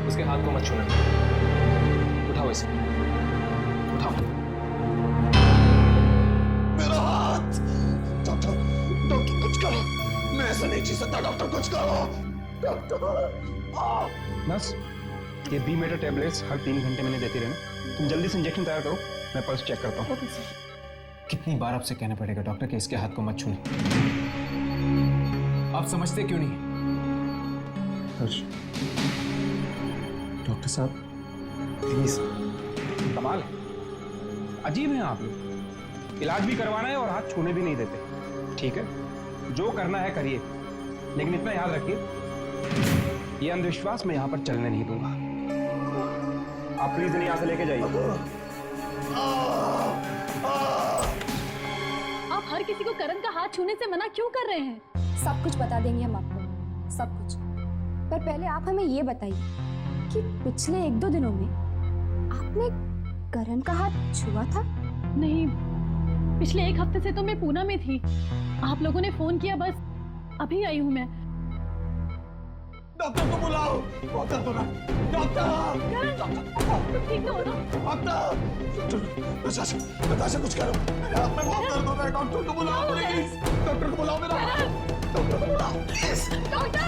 उसके हाथ को मत छूना। उठाओ इसे, उठाओ। मेरा हाथ! डॉक्टर, डॉक्टर कुछ करो। मैं ऐसा नहीं जी सकता। डॉक्टर कुछ करो। डॉक्टर। नर्स, ये बी मेटर टैबलेट्स हर 3 घंटे में देती रहना। तुम जल्दी से इंजेक्शन तैयार करो, मैं पल्स चेक करता हूँ। कितनी बार आपसे कहना पड़ेगा डॉक्टर कि इसके हाथ को मत छूने? आप समझते क्यों नहीं? डॉक्टर साहब प्लीज। कमाल है, अजीब है आप लोग। इलाज भी करवाना है और हाथ छूने भी नहीं देते। ठीक है, जो करना है करिए, लेकिन इतना याद रखिए ये अंधविश्वास मैं यहाँ पर चलने नहीं दूंगा। आप प्लीज इन्हें यहाँ से लेके जाइए। आप हर किसी को करण का हाथ छूने से मना क्यों कर रहे हैं? सब कुछ बता देंगे हम आपको, सब कुछ। पर पहले आप हमें ये बताइए कि पिछले 1-2 दिनों में आपने करण का हाथ छुआ था? नहीं, पिछले 1 हफ्ते से तो मैं पूना में थी। आप लोगों ने फोन किया, बस अभी आई हूँ मैं। डॉक्टर को बुलाओ। डॉक्टर को ना। डॉक्टर ठीक तो हो ना? नताशा, नताशा कुछ करो। मेरे हाथ में बहुत दर्द हो रहा है। डॉक्टर को बुलाओ प्लीज। डॉक्टर को बुलाओ। मेरा डॉक्टर को बुलाओ प्लीज। Doctor,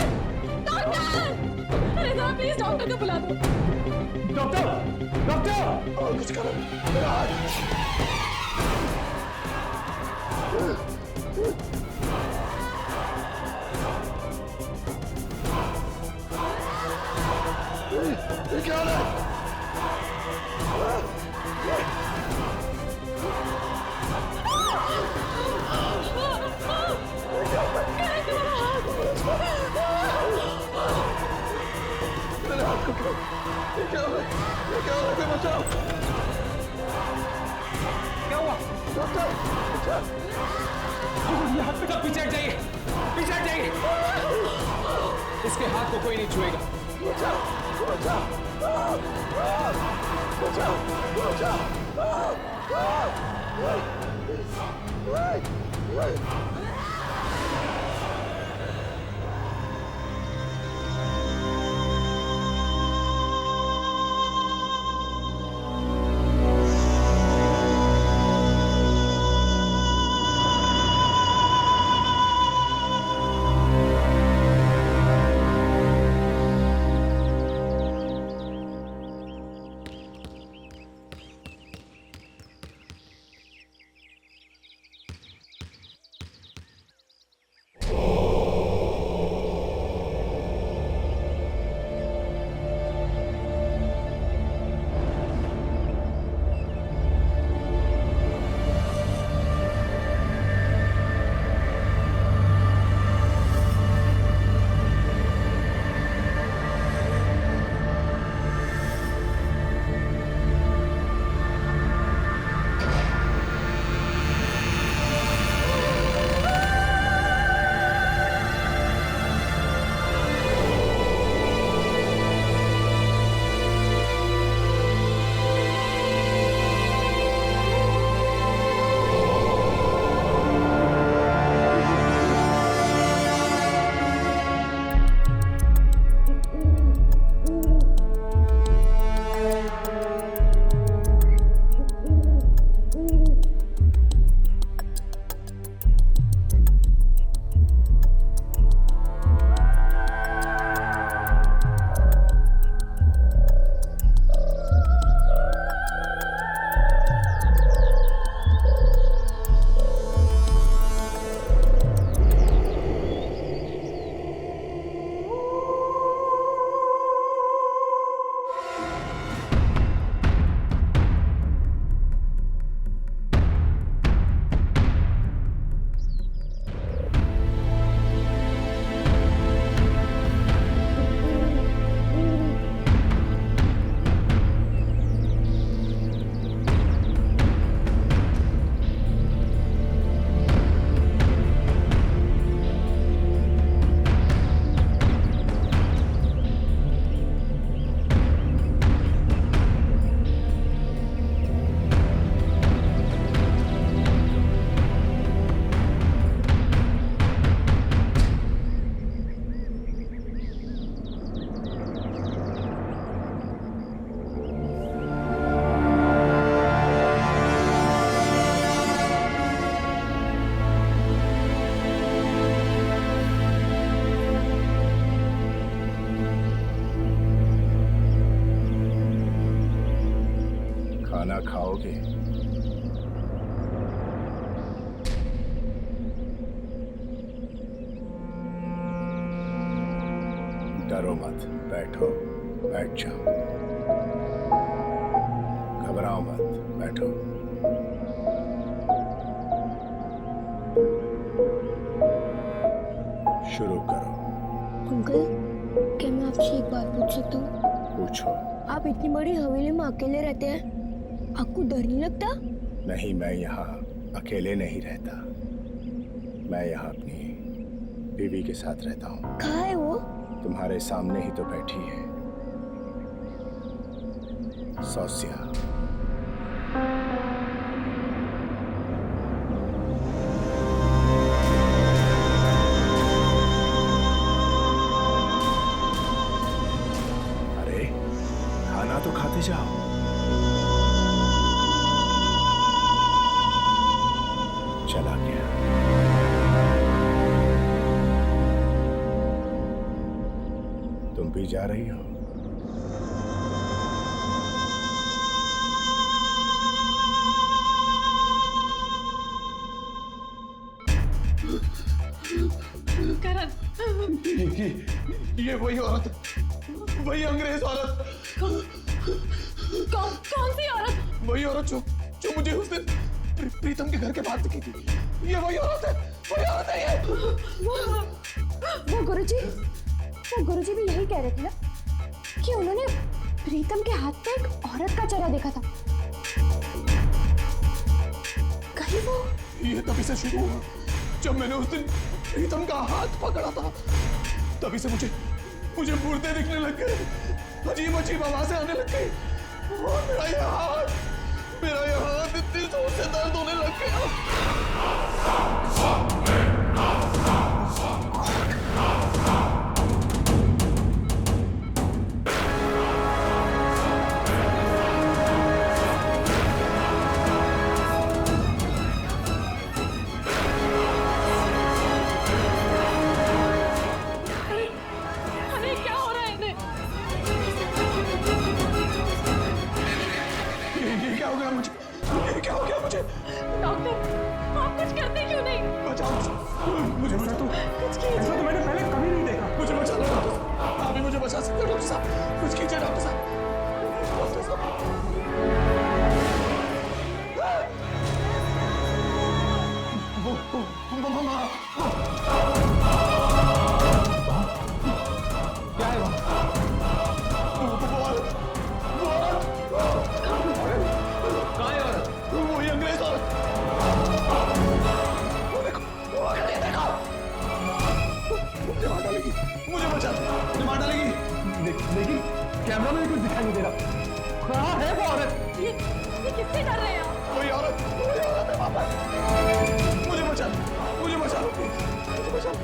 doctor. अरे साहब प्लीज डॉक्टर को बुला दो। डॉक्टर डॉक्टर कुछ करो, मेरा हाथ क्या हो रहा है? मेरे हाथ को क्या क्या हो रहा है? क्या हो रहा है? बचाओ! क्या हुआ? डॉक्टर बचाओ! ये हाथ पे का पीछे हट जाइए, पीछे हट जाइए। इसके हाथ को कोई नहीं छुएगा। बचाओ! बचाओ! बचाओ! बचाओ! खाना खाओगे? डरो मत, बैठो, बैठ जाओ। घबराओ मत, बैठो। शुरू करो। अंकल, क्या मैं आपसे एक बात पूछ सकता हूँ? पूछो। आप इतनी बड़ी हवेली में अकेले रहते हैं, आपको डर नहीं लगता? नहीं, मैं यहाँ अकेले नहीं रहता। मैं यहाँ अपनी बीवी के साथ रहता हूँ। कहाँ है वो? तुम्हारे सामने ही तो बैठी है, सौस्या। अरे खाना तो खाते जाओ। चला गया। तुम अभी जा रही हो? करण, ये वही औरत, वही अंग्रेज औरत। कौन सी औरत? वही औरत जो मुझे उस दिन प्रीतम के घर के बाहर दिखी थी। ये वही औरत है, वही औरत है ये। वो गुरुजी भी यही कह रहे थे ना कि उन्होंने प्रीतम के हाथ पे एक औरत का चेहरा देखा था। कहीं वो ये तभी से शुरू हुआ जब मैंने उस दिन प्रीतम का हाथ पकड़ा था। तभी से मुझे मुर्दे दिखने लग गए, अजीब अजीब आवाजें आने लग गई और मेरा ये हाथ इतनी जोर से दर्द होने लग गया। डॉक्टर, आप कुछ करते क्यों नहीं? बचाओ मुझे, बचा दो। कुछ कीजिए। ऐसा तो मैंने पहले कभी नहीं देखा। मुझे बचा लो डॉक्टर साहब, आप ही मुझे बचा सकते हो डॉक्टर साहब। कुछ कीजिए डॉक्टर साहब, डॉक्टर साहब। क्या है वो? कहाँ है औरत? वही अंग्रेज औरत। मुझे मार डालेगी, मुझे बचा दो, मुझे मार डालेगी। लेकिन कैमरा में भी कुछ दिखाई नहीं दे रहा। कहाँ है वो औरत? ये किससे डर रहे हैं आप? वही औरत है पापा। मुझे बचा लो, मुझे बचा लो, मुझे बचा लो।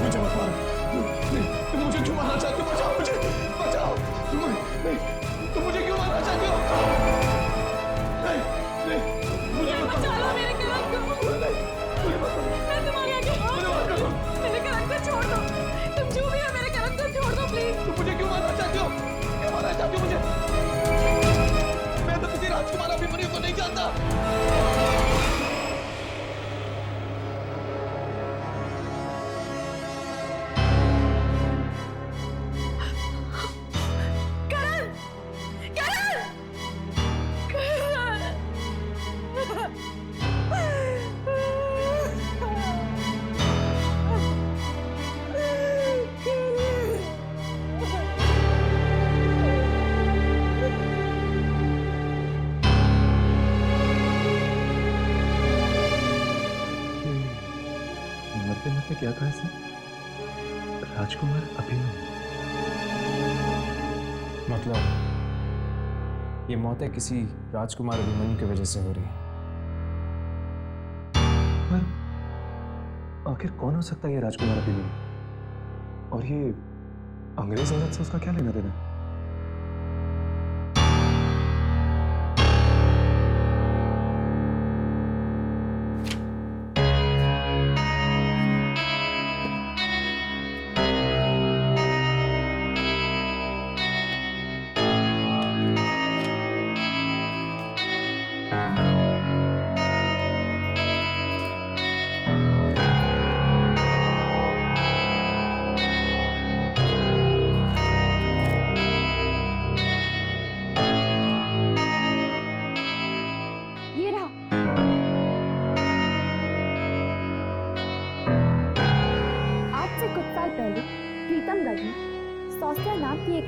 मुझे मत मारो, तुम मुझे क्यों मारना चाहते हो? बचाओ मुझे, बचाओ। तुम मुझे क्यों मारना चाहते हो? नहीं, मुझे बचा लो मेरे करण को। मैं तुम्हारे आगे हाथ जोड़ती हूँ। मेरे करण को छोड़ दो। तुम जो भी हो मेरे करण को छोड़ दो प्लीज। तुम मुझे क्यों मारना चाहते हो? क्यों मारना चाहते हो मुझे? मैं तो किसी राजकुमार अभिमन्यु को नहीं जानता। मरते क्या कहा इसने? राजकुमार अभिमन्यु। मतलब ये मौतें किसी राजकुमार अभिमन्यु की वजह से हो रही है। पर आखिर कौन हो सकता है ये राजकुमार अभिमन्यु? और ये अंग्रेज औरत से उसका क्या लेना देना?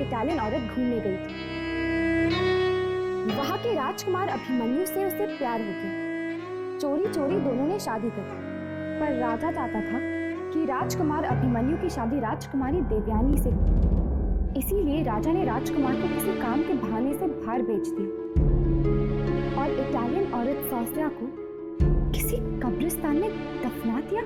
इटालियन औरत घूमने गई थी। वहां के राजकुमार अभिमन्यु से उसे प्यार हो गया। चोरी चोरी दोनों ने शादी कर ली, पर राजा चाहता था कि राजकुमार अभिमन्यु की शादी राजकुमारी देवयानी से हो। इसीलिए राजा ने राजकुमार को किसी काम के बहाने से बाहर भेज दिया और इटालियन औरत सौस्या को किसी कब्रिस्तान में दफना दिया।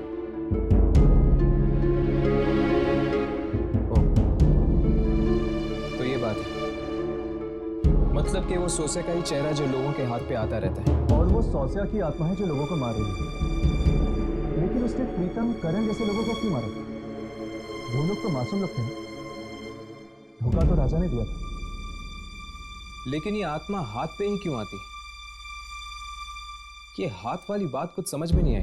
तो ये बात है, मतलब कि वो सोसे का ही चेहरा जो लोगों के हाथ पे आता रहता है, और वो सौस्या की आत्मा है जो लोगों को मार रही है। लेकिन उसने प्रीतम, करण जैसे लोगों को क्यों मारा? वो लोग तो मासूम लोग थे ना, धोखा तो राजा ने दिया था। लेकिन ये आत्मा हाथ पे ही क्यों आती? ये हाथ वाली बात कुछ समझ में नहीं आई।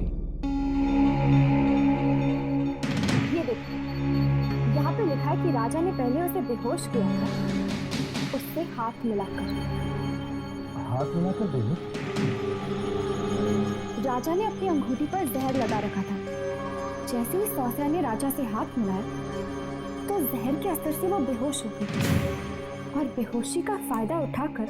ये देखो, यहाँ पे लिखा है कि राजा ने पहले उसे बेहोश किया था, उससे हाथ मिलाकर। हाथ मिलाकर बेहोश? राजा ने अपनी अंगूठी पर जहर लगा रखा था। जैसे ही सौस्या ने राजा से हाथ मिलाया तो जहर के असर से वो बेहोश हो गई और बेहोशी का फायदा उठाकर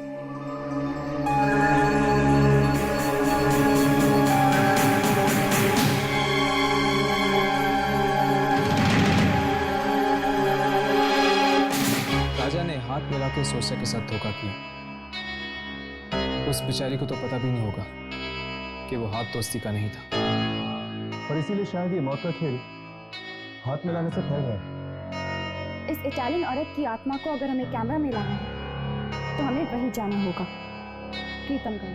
राजा ने हाथ मिलाकर सौस्या के साथ धोखा किया। उस बेचारी को तो पता भी नहीं होगा कि वो हाथ दोस्ती का नहीं था, और इसीलिए शायद ये मौत का खेल हाथ मिलाने से फैल गया। इस इटालियन औरत की आत्मा को अगर हमें कैमरा में लाना है तो हमें वही जाना होगा, प्रीतमगढ़।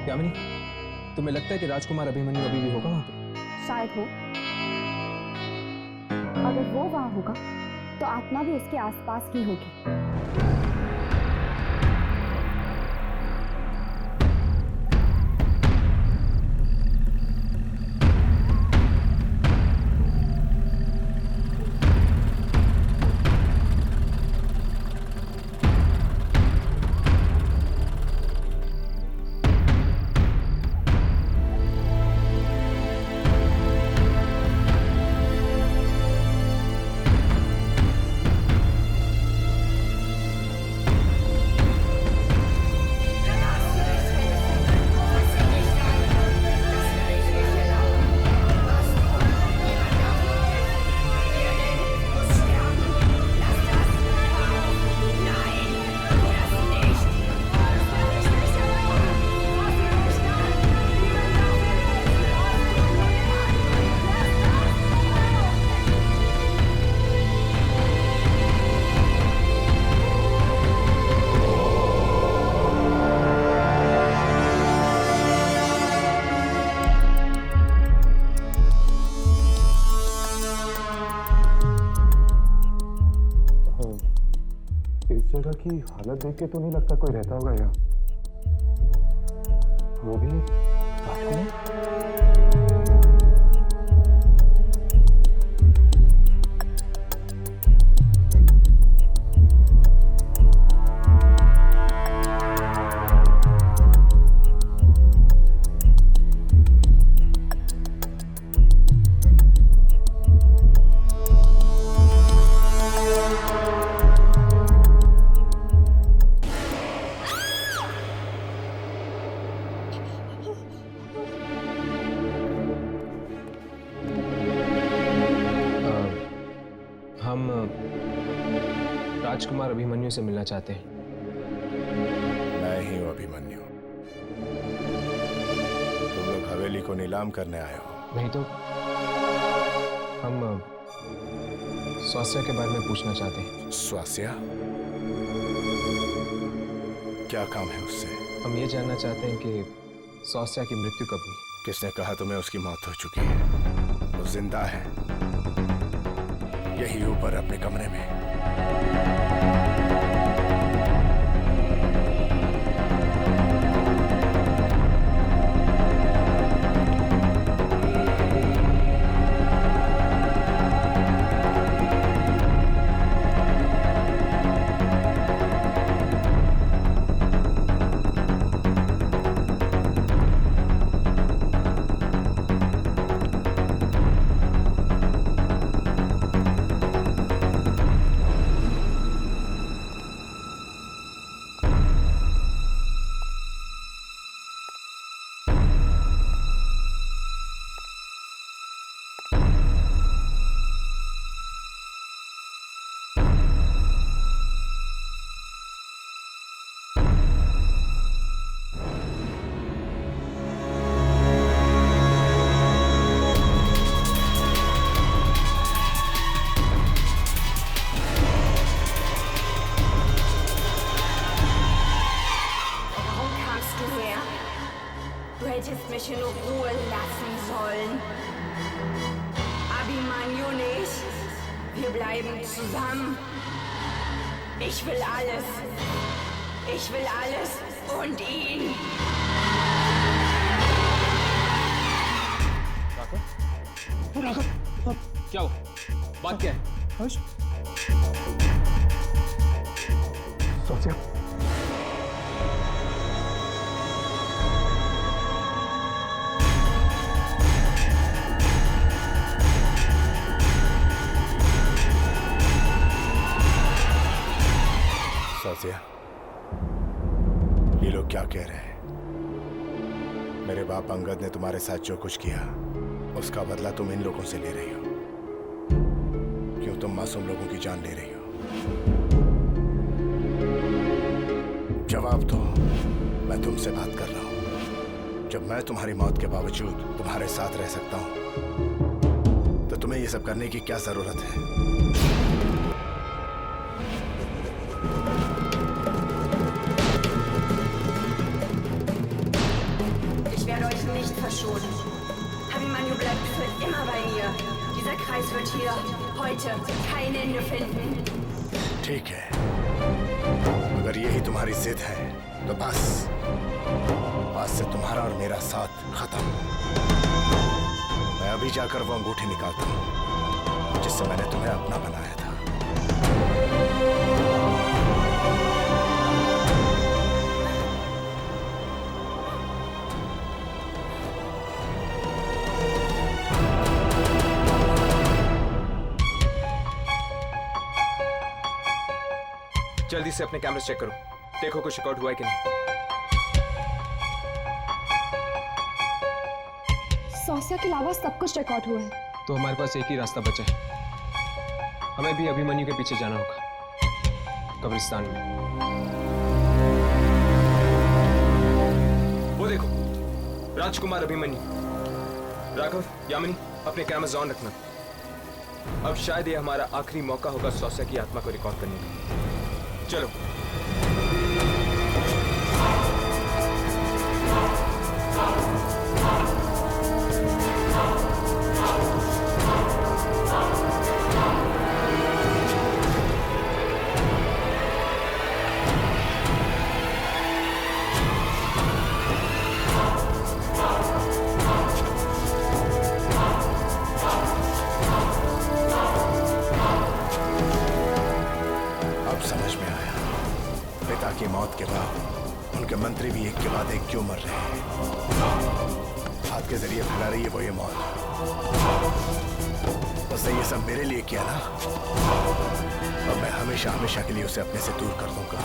यामिनी, तुम्हें लगता है कि राजकुमार अभिमन्यु अभी भी होगा वहां पे? शायद हो। अगर वो वहां होगा तो आत्मा भी उसके आसपास ही होगी। जगह की हालत देख के तो नहीं लगता कोई रहता होगा यहाँ। वो भी राजकुमार। राजकुमार अभिमन्यु से मिलना चाहते हैं। मैं ही हूं अभिमन्यु। तुम लोग हवेली को नीलाम करने आए हो? नहीं तो हम स्वास्थ्य के बारे में पूछना चाहते हैं। स्वास्थ्य? क्या काम है उससे? हम ये जानना चाहते हैं कि स्वास्थ्य की मृत्यु कब हुई। किसने कहा तुम्हें उसकी मौत हो चुकी है? वो जिंदा है, यही ऊपर अपने कमरे में। Du hättest mich in Ruhe lassen sollen. Abimanyu nicht. Wir bleiben zusammen. Ich will alles. Ich will alles und ihn. क्या हुआ? बात क्या है? सोचिए सोचिया, ये लोग क्या कह रहे हैं? मेरे बाप अंगद ने तुम्हारे साथ जो कुछ किया उसका बदला तुम इन लोगों से ले रही हो। क्यों तुम मासूम लोगों की जान ले रही हो? जवाब दो। मैं तुमसे बात कर रहा हूं। जब मैं तुम्हारी मौत के बावजूद तुम्हारे साथ रह सकता हूं तो तुम्हें ये सब करने की क्या जरूरत है? Ich werde euch nicht verschonen. Abimanyu bleibt für immer bei mir. Dieser Kreis wird hier heute kein Ende finden. ठीक है, अगर यही तुम्हारी जिद है तो बस आज से तुम्हारा और मेरा साथ खत्म। मैं अभी जाकर वो अंगूठी निकालता हूं जिससे मैंने तुम्हें अपना बनाया था। जल्दी से अपने कैमरे चेक करो, देखो कुछ रिकॉर्ड हुआ है कि नहीं। सौसिया के अलावा सब कुछ रिकॉर्ड हुआ है। तो हमारे पास एक ही रास्ता बचा है। हमें भी अभिमन्यु के पीछे जाना होगा, कब्रिस्तान में। वो देखो, राजकुमार अभिमन्यु। राघव, यामिनी, अपने कैमरास ऑन रखना। अब शायद ये हमारा आखिरी मौका होगा सौसिया की आत्मा को रिकॉर्ड करने का। चलो। की मौत के बाद उनके मंत्री भी एक के बाद एक क्यों मर रहे हैं? हाथ के जरिए फैला रही है वो ये मौत। उसने ये सब मेरे लिए किया ना, और मैं हमेशा हमेशा के लिए उसे अपने से दूर कर दूंगा।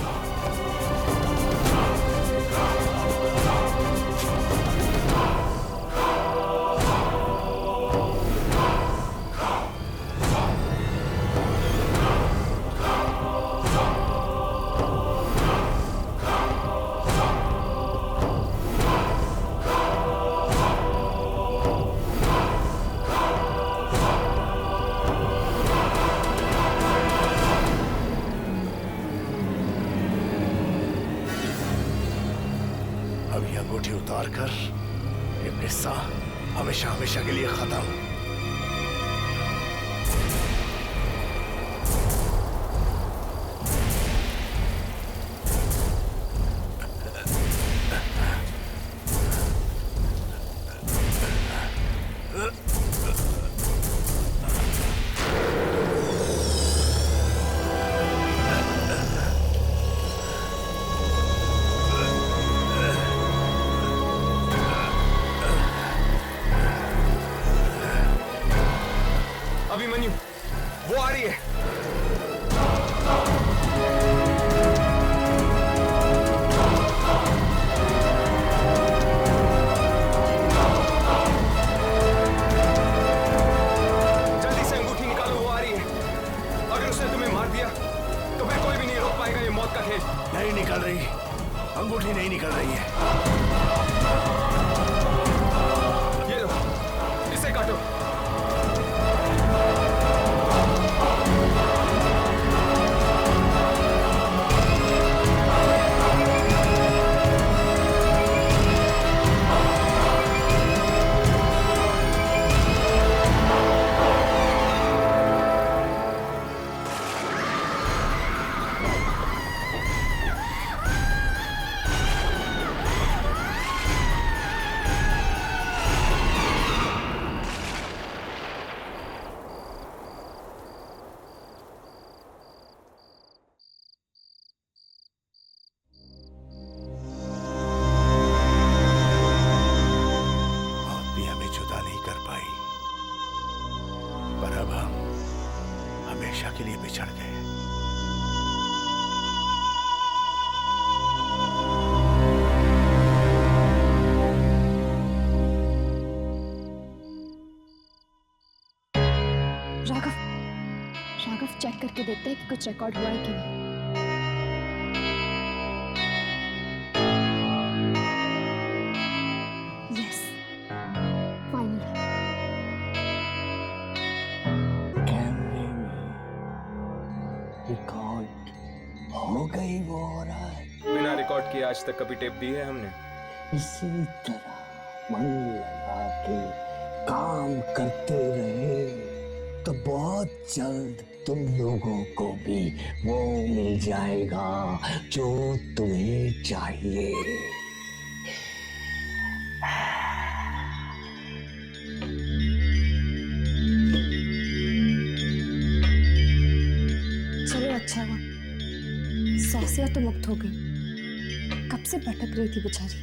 उतार कर ये किस्सा हमेशा हमेशा के लिए खत्म। अभिमन्यु, वो आ रही है। जल्दी से अंगूठी निकालो, वो आ रही है। अगर उसने तुम्हें मार दिया तो फिर कोई भी नहीं रोक पाएगा ये मौत का खेल। नहीं निकल रही, अंगूठी नहीं निकल रही है। ये लो, इसे काटो। करके देखते हैं कि कुछ रिकॉर्ड हुआ है कि नहीं। Yes, finally. कैमरे में रिकॉर्ड हो गई वो औरत। बिना रिकॉर्ड किए आज तक कभी टेप दी है हमने? इसी तरह मन लगा के काम करते रहे तो बहुत जल्द तुम लोगों को भी वो मिल जाएगा जो तुम्हें चाहिए। चलो अच्छा हुआ, सासिया तो मुक्त हो गई। कब से भटक रही थी बेचारी।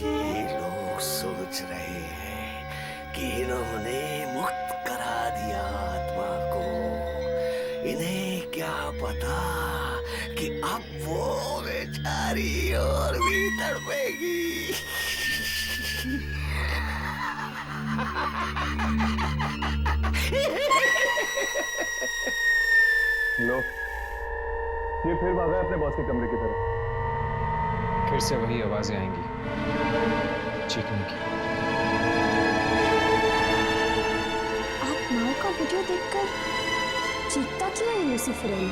ये लोग सोच रहे हैं कि इन्होंने मुक्त करा दिया आत्मा को। इन्हें क्या पता कि अब वो बेचारी और भी तड़पेगी। लो, ये फिर भागा अपने बॉस के कमरे की तरफ। फिर से वही आवाजें आएंगी चीखने की। आप माँ का वीडियो देखकर चीखता क्यों है लूसीफर अली?